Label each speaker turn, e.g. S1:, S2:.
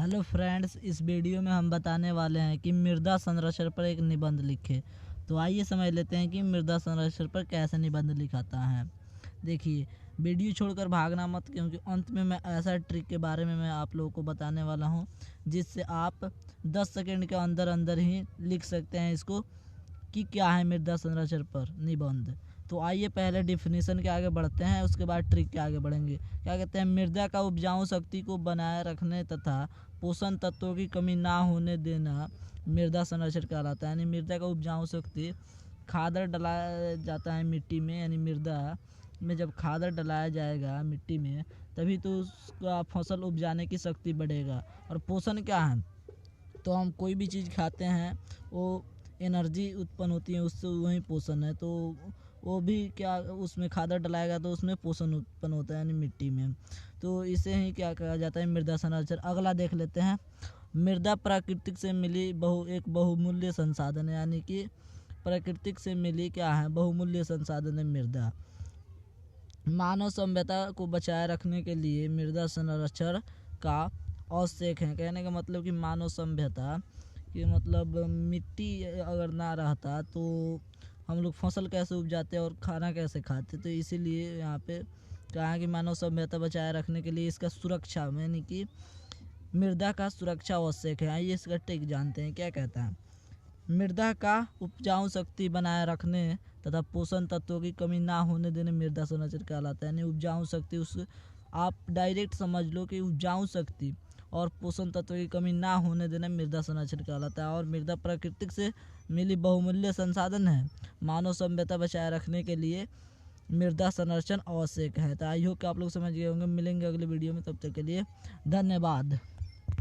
S1: Hello friends, इस video में हम बताने वाले हैं कि मृदा संरक्षण पर एक निबंध लिखें। तो आइए समझ लेते हैं कि मृदा संरक्षण पर कैसे निबंध लिखाता है। देखिए, वीडियो छोड़कर भागना मत, क्योंकि अंत में मैं ऐसा ट्रिक के बारे में मैं आप लोगों को बताने वाला हूं जिससे आप 10 सेकंड के अंदर अंदर ही लिख सकते हैं इसको कि क्या है मृदा संरक्षण पर निबंध। तो आइए पहले डिफिनीशन के आगे बढ़ते हैं, उसके बाद ट्रिक के आगे बढ़ेंगे। क्या कहते हैं? मृदा का उपजाऊ शक्ति को बनाए रखने तथा पोषण तत्वों की कमी ना होने देना मृदा संरक्षण कहलाता है। यानी मृदा का उपजाऊ शक्ति, खादर डलाया जाता है मिट्टी में, यानी मृदा में जब खादर डलाया जाएगा मिट्टी में तभी तो उसका फसल उपजाने की शक्ति बढ़ेगा। और पोषण क्या है? तो हम कोई भी चीज़ खाते हैं वो एनर्जी उत्पन्न होती है, उससे वही पोषण है। तो वो भी क्या, उसमें खादर डलाएगा तो उसमें पोषण उत्पन्न होता है, यानी मिट्टी में। तो इसे ही क्या कहा जाता है? मृदा संरक्षण। अगला देख लेते हैं। मृदा प्राकृतिक से मिली एक बहुमूल्य संसाधन है। यानी कि प्राकृतिक से मिली क्या है? बहुमूल्य संसाधन है मृदा। मानव सभ्यता को बचाए रखने के लिए मृदा संरक्षण का आवश्यक है। कहने का मतलब कि मानव सभ्यता कि मतलब मिट्टी अगर ना रहता तो हम लोग फसल कैसे उपजाते और खाना कैसे खाते। तो इसीलिए यहाँ पे कहा है कि मानव सभ्यता बचाए रखने के लिए इसका सुरक्षा, यानी कि मृदा का सुरक्षा आवश्यक है। आइए इसका ट्रिक जानते हैं। क्या कहता है? मृदा का उपजाऊ शक्ति बनाए रखने तथा पोषण तत्वों की कमी ना होने देने मृदा संरक्षण कहलाता है। यानी उपजाऊ शक्ति, उस आप डायरेक्ट समझ लो कि उपजाऊ शक्ति और पोषण तत्वों की कमी ना होने देना मृदा संरक्षण कहलाता है। और मृदा प्राकृतिक से मिली बहुमूल्य संसाधन है। मानव सभ्यता बचाए रखने के लिए मृदा संरक्षण आवश्यक है। तो आई होप कि आप लोग समझ गए होंगे। मिलेंगे अगले वीडियो में, तब तक के लिए धन्यवाद।